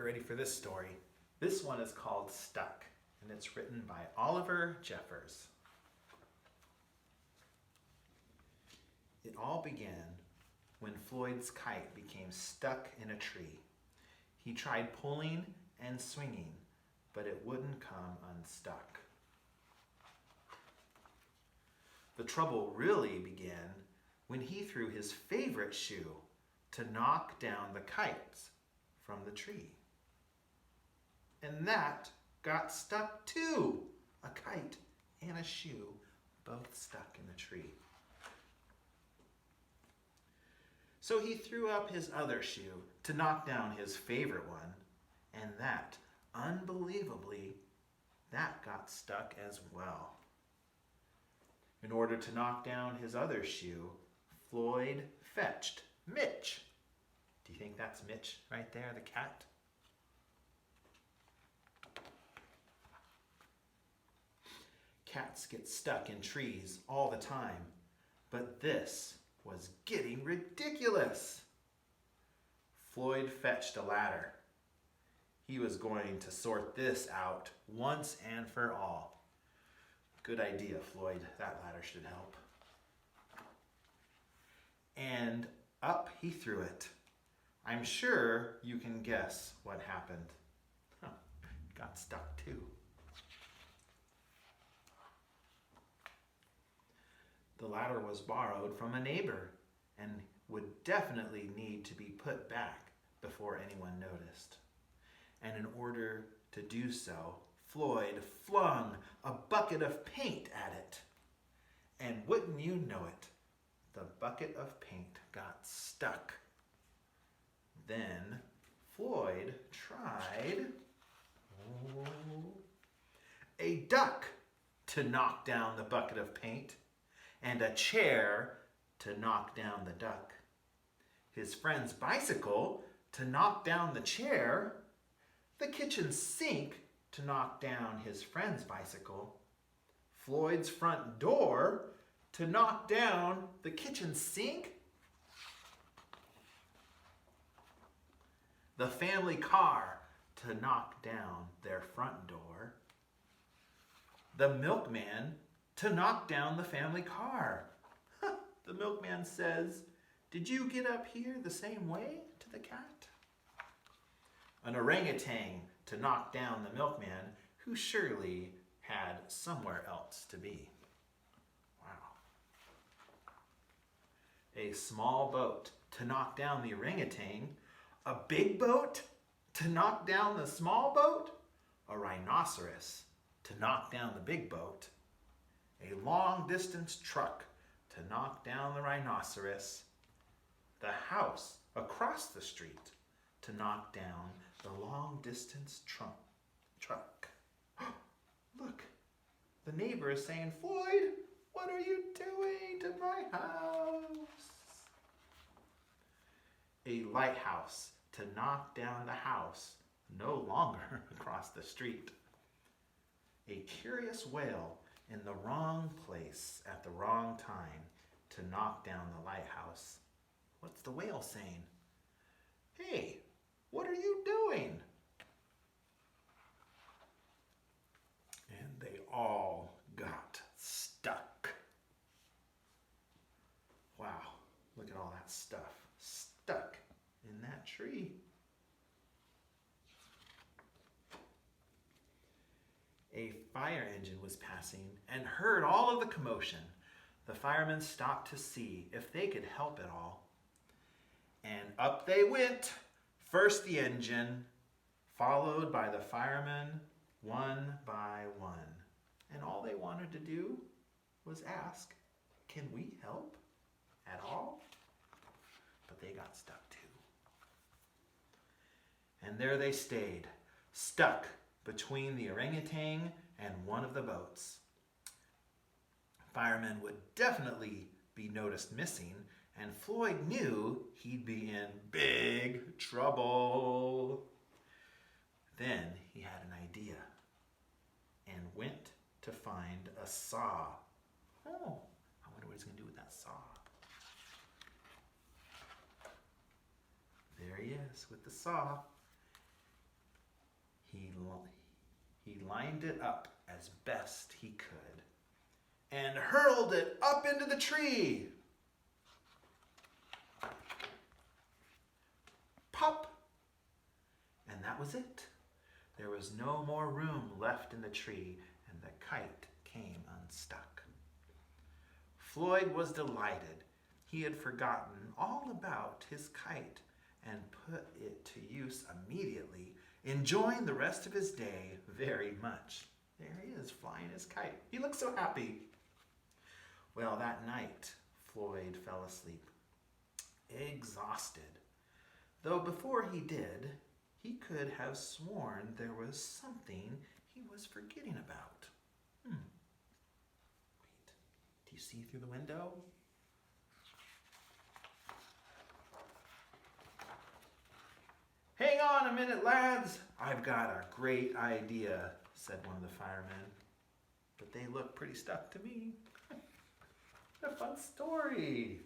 ready for this story. This one is called Stuck, and it's written by Oliver Jeffers. It all began when Floyd's kite became stuck in a tree. He tried pulling and swinging, but it wouldn't come unstuck. The trouble really began when he threw his favorite shoe to knock down the kites from the tree. And that got stuck too. A kite and a shoe both stuck in the tree. So he threw up his other shoe to knock down his favorite one, and that, unbelievably, that got stuck as well. In order to knock down his other shoe, Floyd fetched Mitch. Do you think that's Mitch right there, the cat? Cats get stuck in trees all the time, but this was getting ridiculous. Floyd fetched a ladder. He was going to sort this out once and for all. Good idea, Floyd. That ladder should help. And up he threw it. I'm sure you can guess what happened. Got stuck too. The ladder was borrowed from a neighbor and would definitely need to be put back before anyone noticed. And in order to do so, Floyd flung a bucket of paint at it. And wouldn't you know it, the bucket of paint got stuck. Then Floyd tried a duck to knock down the bucket of paint, and a chair to knock down the duck. His friend's bicycle to knock down the chair, the kitchen sink to knock down his friend's bicycle, Floyd's front door to knock down the kitchen sink, the family car to knock down their front door, the milkman to knock down the family car. The milkman says, "Did you get up here the same way?" to the cat. An orangutan to knock down the milkman, who surely had somewhere else to be. Wow. A small boat to knock down the orangutan, a big boat to knock down the small boat, a rhinoceros to knock down the big boat, a long-distance truck to knock down the rhinoceros, the house across the street to knock down the long-distance truck. Look, the neighbor is saying, "Floyd, what are you doing to my house?" A lighthouse to knock down the house no longer across the street. A curious whale in the wrong place at the wrong time to knock down the lighthouse. What's the whale saying? "Hey, what are you doing?" And they all got stuck. Wow, look at all that stuff stuck in that tree. A fire engine was passing and heard all of the commotion. The firemen stopped to see if they could help at all. And up they went. First the engine, followed by the firemen, one by one. And all they wanted to do was ask, "Can we help at all?" But they got stuck too. And there they stayed, stuck between the orangutan and one of the boats. Firemen would definitely be noticed missing, and Floyd knew he'd be in big trouble. Then he had an idea and went to find a saw. Oh, I wonder what he's going to do with that saw. There he is with the saw. He lined it up as best he could and hurled it up into the tree. Pop! And that was it. There was no more room left in the tree, and the kite came unstuck. Floyd was delighted. He had forgotten all about his kite and put it to use immediately, enjoying the rest of his day very much. There he is, flying his kite. He looked so happy. Well, that night, Floyd fell asleep, exhausted. Though before he did, he could have sworn there was something he was forgetting about. Wait, do you see through the window? Hang on a minute, lads. I've got a great idea, said one of the firemen. But they look pretty stuck to me. What a fun story.